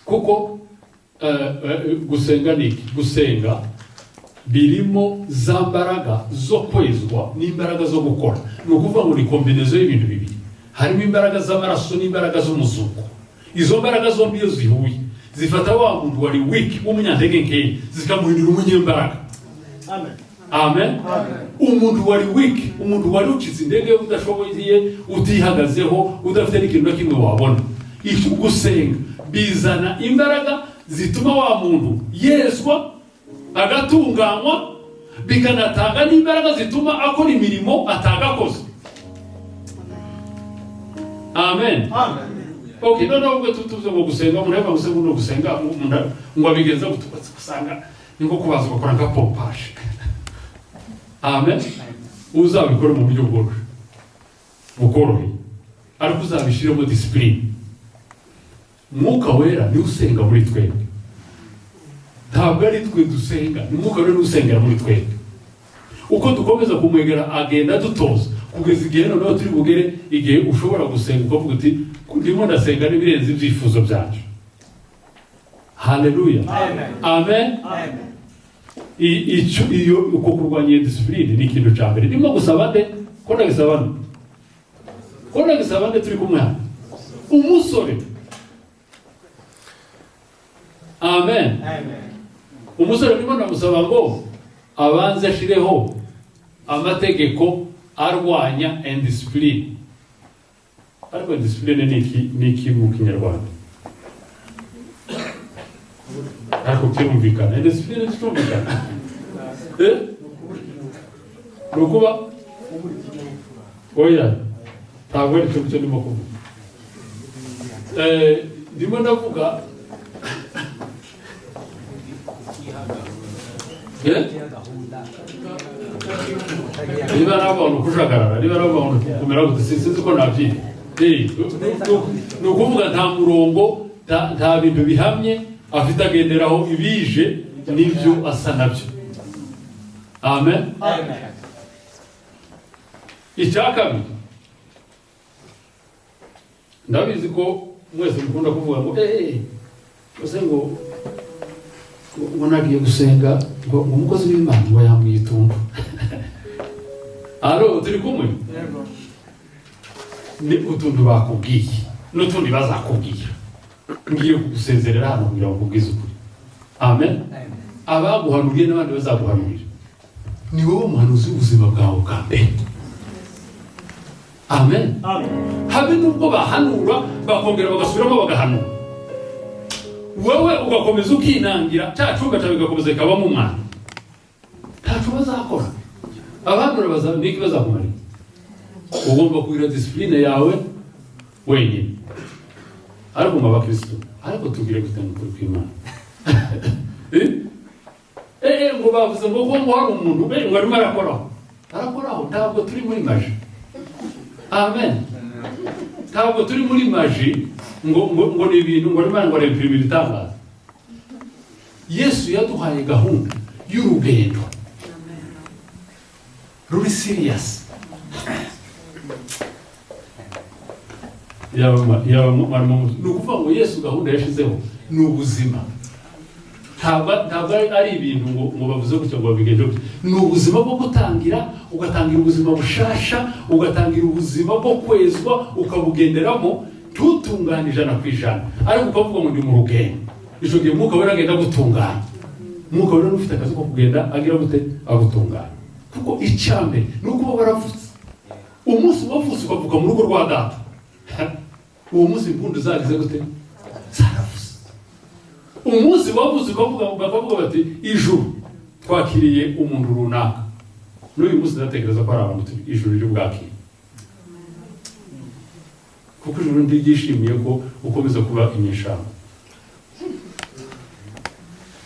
Kuko gusenga ni iki? Gusenga birimo za mbaraga zo kwezwa n'imbaraga zo gukora. Ni ukuvuga ngo ni kombinezo y'ibintu bibiri. Harimo imbaraga z'amaraso n'imbaraga z'umuzuko. Izo mbaraga zombi iyo zihuye zifata wa muntu wari weak w'umunyantege nke zikamuhindura umunyembaraga. Amen. Umuntu wari weak, umuntu wari ucitse indege udashoboye, utihagazeho, udafite n'ikintu na kimwe wabona. Icyo gusenga bizana imbaraga zituma wa muntu yezwa agatunganywa, bikanatanga n'imbaraga zituma akora imirimo atagakoze. Amen. Okay, no ubwo tutuze ngo gusenga mureba gusenga no gusenga ngo abigenza gusanga ngo kubaza gukora nka pompage. Amen. Uzabikora mu buryo bworoshye bukoroheye, ariko uzabishiremo discipline. Mwuka wera ni usenga muri twebwe, ntabwo ari twe dusenga, ni Mwuka wera usengera muri twebwe. Uko dukomeza kumwegera agenda dutoza kugeza igihe noneho turi bugere igihe ushobora gusenga ukavuga uti ndimo ndasenga n'ibirenze ibyifuzo byacu. Haleluya. Amen. Iyo uko kurwanya discipline ni ikintu cya mbere. Ndimo gusaba nde ko ndagisaba nde turi kumwe hano umusore. Amen. Umusore ndimo ndamusaba ngo abanze ashireho amategeko arwanya indiscipline. Ariko indiscipline ni iki mu Kinyarwanda? Ariko kirumvikana. Indiscipline kirumvikana. Nukuba oya ntabwo ari cyo ndimo kuvuga. Ndimo ndavuga niba n'abantu kujagarara, niba n'abantu kumera gute sinzi ko nabyiye. Ni ukuvuga nta murongo, nta bintu bihamye afite agenderaho, ibije n'ibyo asa nabyo. Amen. Icya kabiri, ndabizi ko mwese mukunda kuvuga ngo ese ngo nagiye gusenga ngo umukozi w'Imana ngo yambwiye itungo. Alo, turi kumwe? Ni utuntu bakubwiye n'utundi bazakubwira. Ngiye kugusezerera hano kugira ngo ubwize ukuri. Amen. Abaguhanuriye n'abandi bazaguhanurira. Ni wowe muhanuzi w'ubuzima bwawe bwa mbere. Amen. Habe nubwo bahanura bakongera bagasubiramo bagahanura, wowe ugakomeza ukinangira cya cyumba cyawe bigakomeza ikabamo umwana, ntacyo bazakora. Abahanura niki bazakumarira? Ugomba kugira discipline yawe wenyine. Ariko mu bakristo, ariko tugire gutandukana kw'Imana. Ngo bavuze ngo hari umuntu ngo arimo arakoraho, ntabwo turi muri maji. Amen. Ntabwo turi muri maji ngo ni ibintu ngo Imana ngo arempirime ibitangaza. Yesu yaduhaye gahunda y'urugendo ruri serious. Ni ukuvuga ngo Yesu gahunda yashizeho ni ubuzima. Ntabwo ari ibintu ngo bavuze gutya ngo babigenje gutya. Ni ubuzima bwo gutangira, ugatangira ubuzima bushasha, ugatangira ubuzima bwo kwezwa, ukabugenderamo tutungana 100%. Ariko ukavuga ngo ndi mu rugendo, icyo gihe Mwuka wera agenda gutunganya. Mwuka wera ufite akazi ko kugenda agira gute agutunganya. Kuko icyambe ni uko baravutse umunsi wavutse ukavuka mu rugo rwa data. uwo munsi impundu zagize gute zaravuze umunsi wavuze bakavuga bati ijuru twakiriye umuntu runaka n'uyu munsi ndatekereza ko ari abantu ijuru riri bwakire kuko ijuru ntiryishimiye ko ukomeza kuba inyeshamba.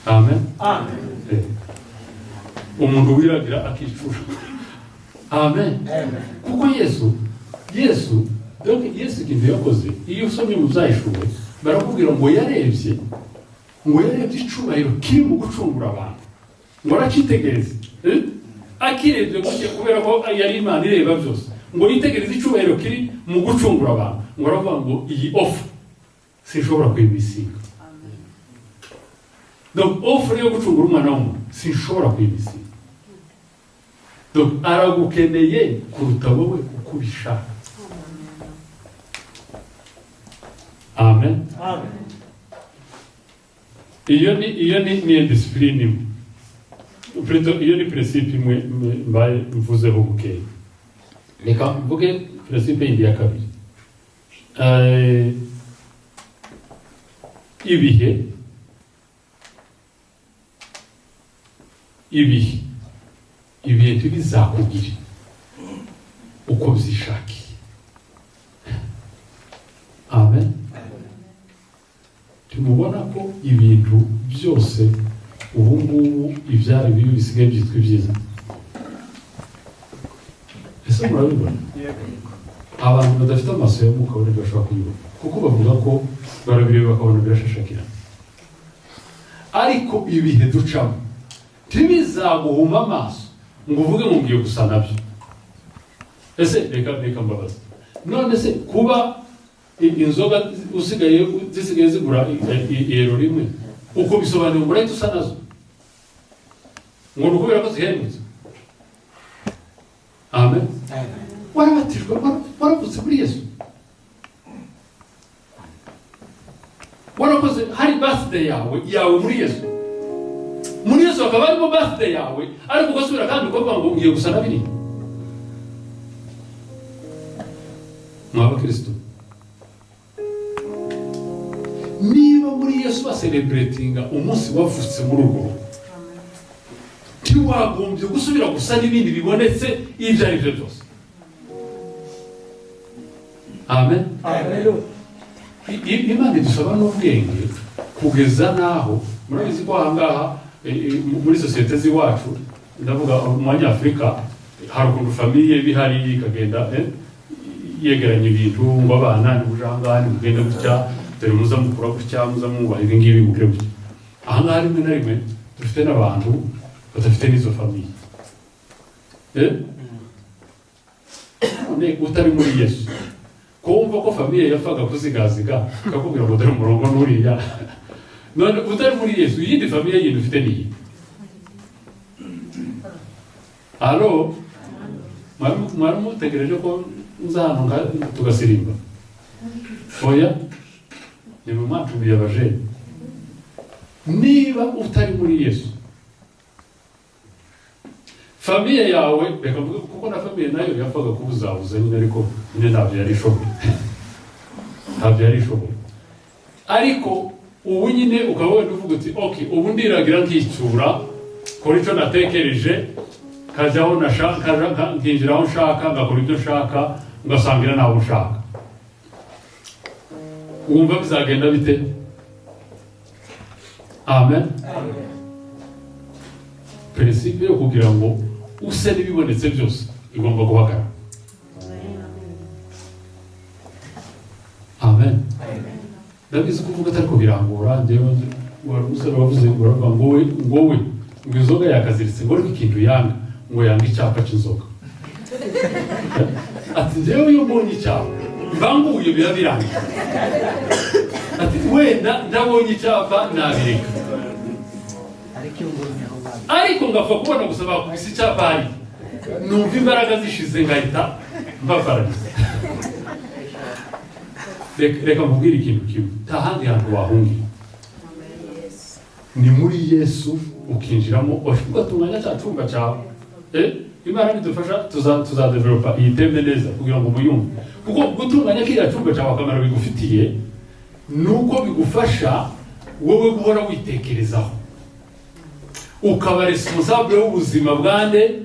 Amen. Umuntu wiragira akicura. Amen. Kuko Yesu ikintu yakoze iyo usomye mu byayishuwe barakubwira ngo yarebye icubahiro kiri mu gucungura abantu ngo arakitegereze akirebye gutya kubera ko yari Imana ireba byose ngo yitegereze icubahiro kiri mu gucungura abantu ngo aravuga ngo iyi ofa sinshobora kuyimisiga. Donc offre yo gucungura umwana w'umuntu sinshobora kuyimisiga. Donc aragukeneye kuruta wowe uko ubishaka. Amen. Iyo ni discipline imwe. Plutôt iyo ni principe imwe mbaye mvuzeho bukeya. Reka mvuge principe yindi ya kabiri. Ibihe ntibizakubwire uko byishakiye. Amen. Tumubona ko ibintu byose ubu ngubu ibyari bibi bisigaye byitwa ibyiza. Ese murabibona? Abantu badafite amaso yo muka bari bashobora kuyibona kuko bavuga ko barabireba bakabona birashashakira. Ariko ibihe ducamo ntibizaguhuma amaso ngo uvuge ngo ngiye gusa nabyo. Ese reka mbabaza, none se kuba inzoga zisigaye zigura iyero rimwe uko bisobanuye ngo urahita usa nazo ngo ni ukubera ko zihendutse? Amen. Warabatijwe, waravutse muri Yesu, warakoze, hari birthday yawe muri Yesu. Muri Yesu akaba arimo birthday yawe, ariko ugasubira kandi ukavuga ngo ngiye gusa na biri. Mwaba Kristo, niba muri Yesu baselebratinga umunsi wavutse muri urwo, ntiwagombye gusubira gusa n'ibindi bibonetse ibyo ari byo byose. Amen. Imana idusaba n'ubwenge kugeza naho murabizi ko ahangaha muri sosiyete z'iwacu, ndavuga mu Banyafurika, hari ukuntu famiye bihari ikagenda yegeranya ibintu ngo abana n'ubujangane mugenda gutya, dore muza mukura gutya, muza mwubaha ibi ngibi mukire gutya. Ahangaha rimwe na rimwe dufite n'abantu badafite n'izo famiye. Utari muri Yesu kumva ko famiye yafaga kuzigaziga akakubwira ngo dore umurongo n'uriya. None utari muri Yesu yindi famiye yindi ufite niyi. Alo, mwaramutegereje ko nzahano tugasirimba? Oya, ni mu mwatumiye abajeni. Niba utari muri Yesu, famiye yawe, reka mvuge kuko na famiye nayo yafaga kubuzabuza nyine, ariko nyine ntabyo yari ishoboye. Ariko ubu nyine ukaba wenda uvuga uti okay, ubu ndiragira nkicyura kora icyo natekereje, kajyaho nashaka, nkinjira aho nshaka, ngakora ibyo nshaka, ngasangira naho ushaka. Wumva bizagenda bite? Amen. Principe yo kugira ngo use n'ibibonetse byose igomba guhagarara. Amen. Ndabizi kuvuga atari ko birangora, ndewe umusore wavuze ngo we inzoga yakaziritse ngo ariko ikintu yanga ngo yanga icyapa cy'inzoga. Ati ndewe iyo mbonye icyapa mbanguye birabirangiye. Ati wenda ndabonye icyapa nabireka, ariko ngapfa kubona gusa bakubise icyapa hari, numva imbaraga zishize ngahita mbafaragisa. Reka mubwire ikintu kimwe, nta handi hantu wahungira, ni muri Yesu. Ukinjiramo ugatunganya cya cyumba cyawe, Imana nidufasha tuzadevelopa iyi teme neza kugira ngo muyumve, kuko gutunganya kiriya cyumba cyawe akamaro bigufitiye nuko bigufasha wowe guhora witekerezaho, ukaba responsable w'ubuzima bwande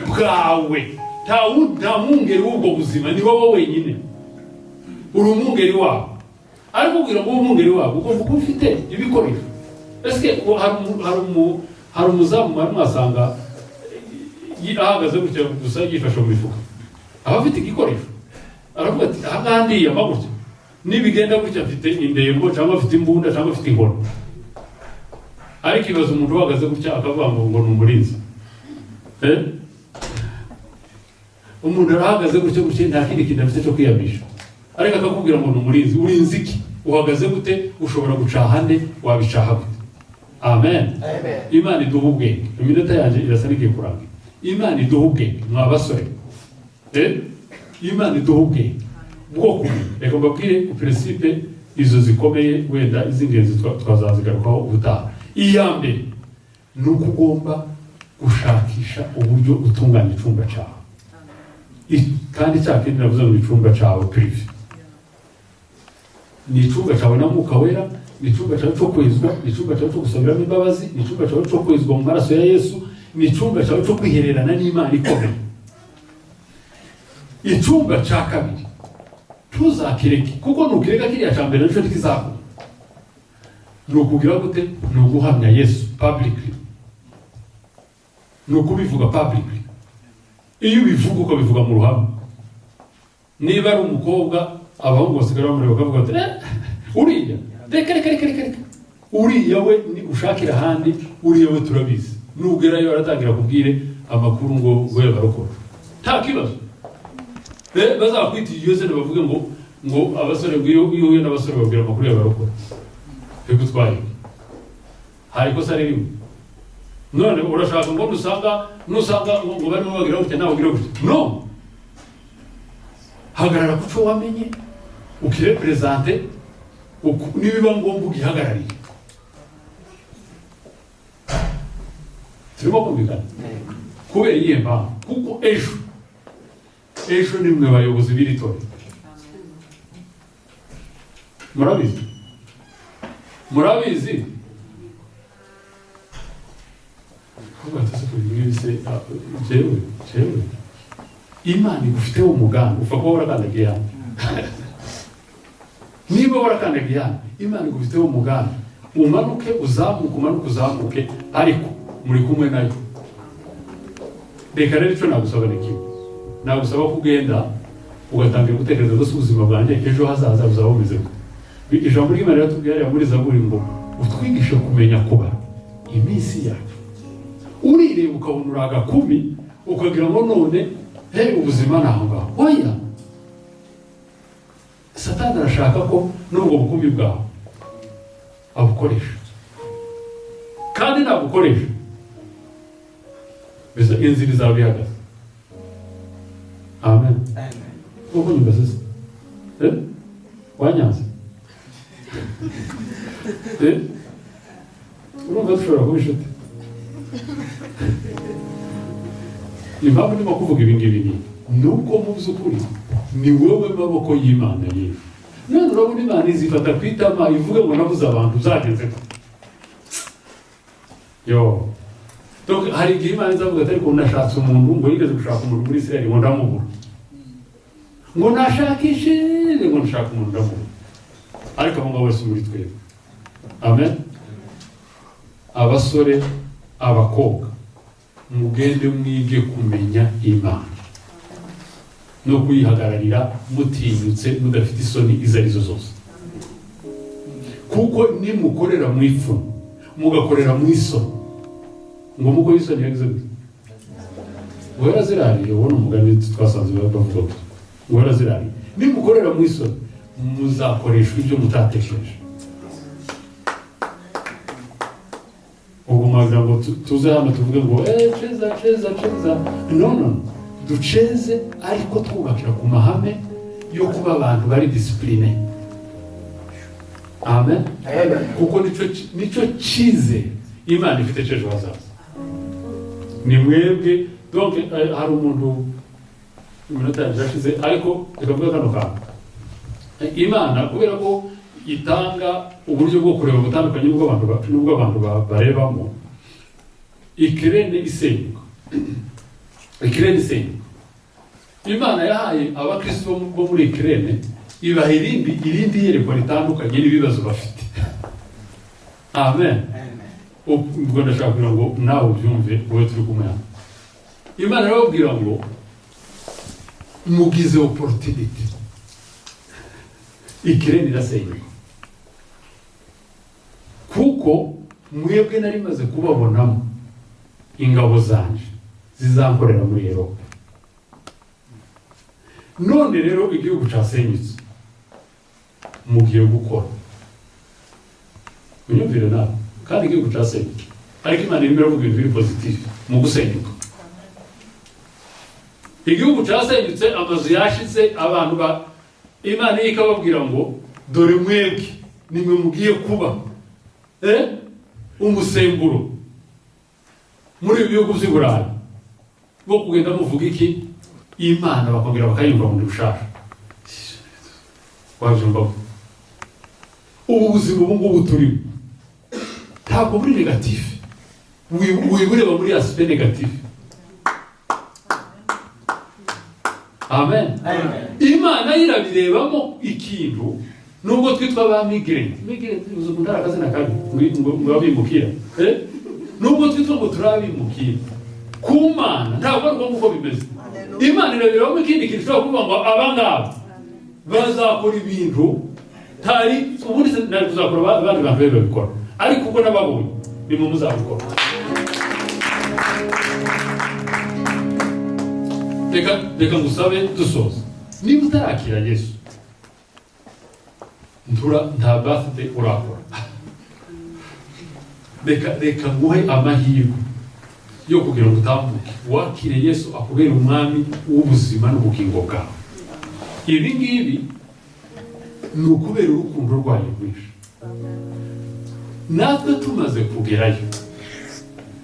bwawe. Nta mwungeri w'ubwo buzima, ni wowe wenyine uri umwungeri wawe. Ariko kugira ngo ube umwungeri wawe ugomba kuba ufite ibikoresho. Ese hari umuzamu mwari mwasanga ahagaze gutya gusa yifashe mu mifuka, aba afite igikoresho, aravuga ati aha ngaha ndiyama gutya, nibigenda gutya afite indembo cyangwa afite imbunda cyangwa afite inkono. Ariko ibaza umuntu uhagaze gutya akavuga ngo ni umurinzi. Umuntu arahagaze gutya gutya nta kindi kintu afite cyo kwiyamisha, ariko akakubwira ngo ni umurinzi. Urinzi iki? Uhagaze gute? Ushobora gucaha nde? Wabicaha gute? Amen. Imana iduha ubwenge. Iminota yanjye irasa n'igiye kurangira. Imana iduha ubwenge mwa basore. Imana iduha ubwenge bwo kumenya. Reka mbabwire ku principe izo zikomeye, wenda iz'ingenzi twazazigarukaho ubutaha. Iya mbere ni uko ugomba gushakisha uburyo utunganya icyumba cyawe, kandi cyakindi navuze ngo icyumba cyawe prive, ni icyumba cyawe na Mwuka Wera, ni icyumba cyawe cyo kwezwa, ni icyumba cyawe cyo gusabiramo imbabazi, ni icyumba cyawe cyo kwezwa mu maraso ya Yesu, ni icyumba cyawe cyo kwihererana n'Imana ikomeye. Icyumba cya kabiri ntuzakireke, kuko nukireka kiriya cya mbere nicyo kizakora. Ni ukugira gute? Ni uguhamya Yesu publicly, ni ukubivuga publicly. Iyo ubivuga ukabivuga mu ruhame, niba ari umukobwa abahungu basigara bamureba bakavuga ati uriya reka uriya we ni ushakira ahandi, uriya we turabizi. Nugerayo aratangira kubwire amakuru ngo we barokora, nta kibazo. Bazakwita iyo se bavuge ngo abasore iyo uhuye n'abasore babwira amakuru ya barokora, reka utwaye hari ikosa ririmo. None urashaka ngo nusanga ngo barimo bagira gutya nawe ugira gutya? No, hagarara ku cyo wamenye, ukirepresente, nibiba ngombwa ugihagarariye. Turimo kumvikana kubera iyihe mpamvu? Kuko ejo ni mwe bayobozi b'iri torero. Murabizi jewe Imana igufiteho umugambi, upfa kuba warakandagiye hano. Niba warakandagiye hano, Imana igufiteho umugambi, umanuke uzamuke, ariko muri kumwe nayo. Reka rero icyo nagusaba ni kimwe, nagusaba ko ugenda ugatangira gutekereza gusa ubuzima bwanjye ejo hazaza buzaba bumeze gute. Ijambo ry'Imana riratubwira muri Zaburi ngo utwigishe kumenya kubara iminsi yacu. Urireba ukabona uraga 10 ukagira ngo none ubuzima naho ngaho. Oya, Satani arashaka ko n'ubwo bukumbi bwawe abukoresha, kandi nabukoresha biza inzira zawe bihagaze. Amen. Uko nyumva sasa wanyanze urumva dushobora kuba inshuti. Impamvu ndimo kuvuga ibi ngibi ni uko mu by'ukuri ni wowe maboko y'Imana yewe. None urabona Imana izifata kwitama ivuge ngo nabuze abantu zagenze ko yo. Donc hari igihe Imana izavuga ati ariko nashatse umuntu, ngo yigeze gushaka umuntu muri Israel ngo ndamubura, ngo nashakishije ngo nshaka umuntu ndamubura, ariko abo ngabo bose muri twebwe. Amen. Abasore abakobwa mugende mwige kumenya Imana no kuyihagararira mutinyutse, mudafite isoni izo arizo zose. Kuko nimukorera mu ipfuno mugakorera mu isoni, ngo muko isoni yagize gute? Ngo yarazirariye. Ubona umugani twasanze bavuga ngo ngo yarazirariye. Nimukorera mu isoni muzakoreshwa ibyo mutatekereje. Ubwo mwagira ngo tuze hano tuvuge ngo cheza. No, duceze ariko twubakira ku mahame yo kuba abantu bari discipline. Amen. Kuko nico chize Imana ifite cejo hazaza. Ni mwebwe donc hari umuntu iminota yashize ariko rekavuga kano kantu Imana kubera ko itanga uburyo bwo kureba butandukanye n'ubwo abantu barebamo ikirene isenyuka Imana yahaye abakristo bo muri ikirene ibaha irindi yerekwa ritandukanye n'ibibazo bafite. Amen. Ubwo ndashaka kugira ngo nawe ubyumve wowe turi kumwe hano. Imana irababwira ngo mugize opportunity ikirene irasenyuka kuko mwebwe nari maze kubabonamo ingabo zanje zizankorera muri Europe. None rero igihugu cyasenyutse mugiye gukora unyumvire nawe kandi igihugu cyasenyutse ariko Imana irimo iravuga ibintu biri positive mu gusenyuka. Igihugu cyasenyutse amazu yashize abantu Imana ikababwira ngo dore mwebwe nimwe mugiye kuba umusemburo muri bihugu by'Uburayi bwo kugenda muvuga iki Imana bakongera bakayumva mu rushaka. Wabyumva ubu buzima ubu ngubu turimo ntabwo buri negative wibureba muri aspect negative. Amen. Imana irabirebamo ikintu nubwo twitwa ba migrant uzumundara kazina kabi ngo babimukira nubwo twitwa ngo turabimukira ku Mana ntabwo ariko nguko bimeze. Imana irabirebamo ikindi kintu cyo kuvuga ngo abangaba bazakora ibintu tari ubundi nari kuzakora abandi bantu babikora ariko ubwo nababonye ni mu muzabikora. Reka ngusabe dusoza niba utarakira Yesu nta birthday urakora. Reka nguhe amahirwe yo kugira ngo utambuke wakire Yesu akubera umwami w'ubuzima n'ubugingo bwawe. Ibi ngibi ni ukubera urukundo rwayo rwinshi. Natwe tumaze kugerayo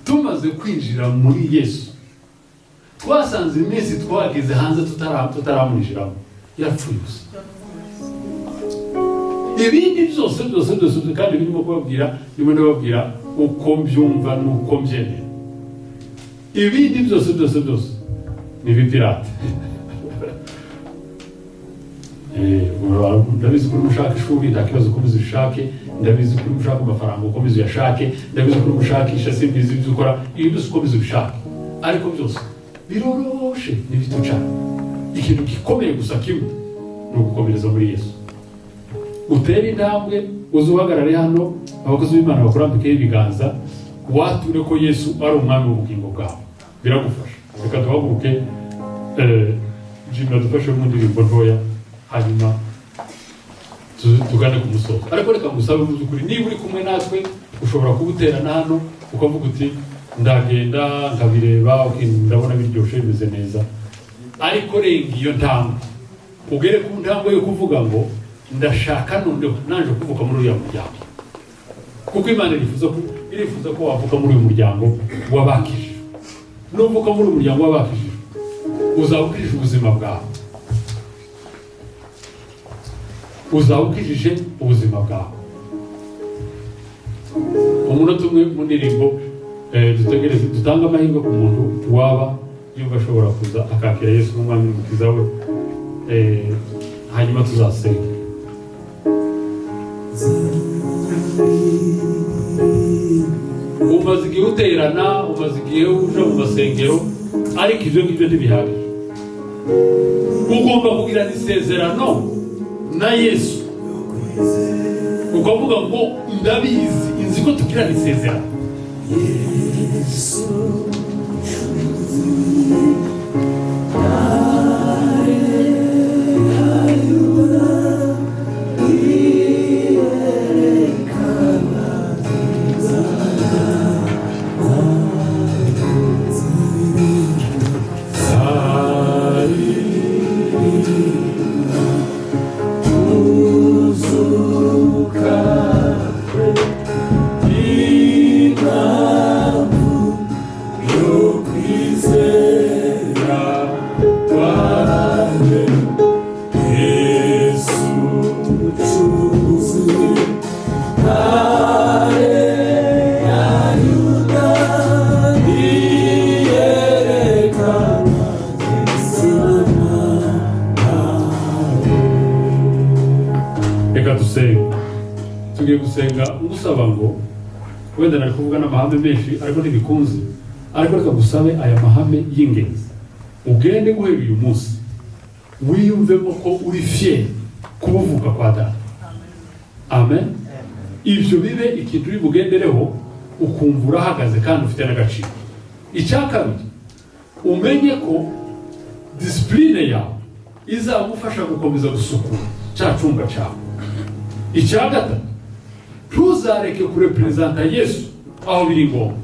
tumaze kwinjira muri Yesu twasanze iminsi twageze hanze tutaramunjiramo yapfuye gusa. Ibindi byose kandi birimo ndababwira uko mbyumva n'uko mbyemera. Ibindi byose ni bipirate. Ndabizi kuri mushaka ishuri nta kibazo ukomeza ushake, ndabizi kuri mushaka amafaranga ukomeza uyashake, ndabizi kuri mushakisha simbizi ibyo ukora, ibi byose ukomeza ubishake, ariko byose biroroshe n'ibituca. Ikintu gikomeye gusa kimwe ni ugukomereza muri Yesu. Utera intambwe uzuhagarare hano abakozi b'Imana bakurambikeho ibiganza wature ko Yesu ari umwami w'ubugingo bwawe biragufasha. Reka duhaguruke Jimmy adufashe mu ndirimbo ntoya hanyuma tugane ku musozo. Ariko reka ngusabe mu by'ukuri niba uri kumwe natwe ushobora kubuterana hano ukavuga uti ndagenda nkabireba ndabona biryoshye bimeze neza, ariko renga iyo ntambwe ugere ku ntambwe yo kuvuga ngo ndashaka noneho nanje kuvuka muri uyu muryango, kuko Imana irifuza ko wavuka muri uyu muryango wabakije. Nuvuka muri uyu muryango wabakije uzawukije ubuzima bwawe, uzawukije ubuzima bwawe. Umunota umwe mu ndirimbo dutegereze dutanga amahirwe ku muntu waba yumva ashobora kuza akakira Yesu nk'umwami n'umukiza we, hanyuma tuzasenga. Umaze igihe uterana, umaze igihe uja mu masengero, ariko ibyo ngibyo ntibihagije. Ugomba kugirana isezerano na Yesu ukavuga ngo ndabizi inzi ko tugirana isezerano. gusenga ngusaba ngo wenda nari kuvuga n'amahame menshi ariko ntibikunze, ariko reka gusabe aya mahame y'ingenzi ugende guhera uyu munsi wiyumvemo ko uri fier kubuvuka kwa data. Amen. Ibyo bibe ikintu uri bugendereho ukumva urahagaze kandi ufite n'agaciro. Icya kabiri, umenye ko discipline yawe izagufasha gukomeza gusukura cya cyumba cyawe. Icya gatatu, ntuzareke kurepresenta Yesu aho biri ngombwa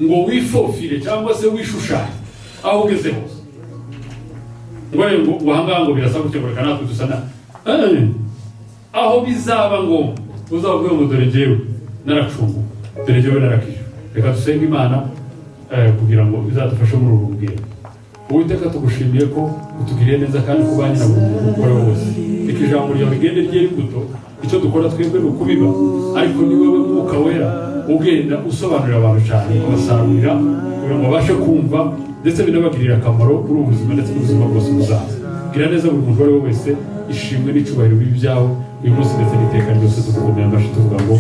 ngo wifofire cyangwa se wishushanye aho ugeze hose. Ngo wahanga ngo birasa gutyo ngo natwe dusana aho bizaba ngombwa uzavuga ngo dore njyewe naracungu, dore njyewe narakije. Reka dusenge Imana kugira ngo bizadufashe muri uru rugendo. Uwiteka tugushimiye ko utugiriye neza kandi kubanye na buri muntu ukora wose. Reka ijambo ryawe rigende ryera imbuto, icyo dukora twebwe ni ukubiba, ariko ni wowe Mwuka Wera ugenda usobanurira abantu cyane, ukabasarurira kugira ngo babashe kumva ndetse binabagirira akamaro muri ubu buzima ndetse n'ubuzima bwose buzaza. Gira neza buri muntu uwo ari we wese, ishimwe n'icyubahiro bibi byawe uyu munsi ndetse n'iteka ryose. Tukugumiye amashyi tuvuga ngo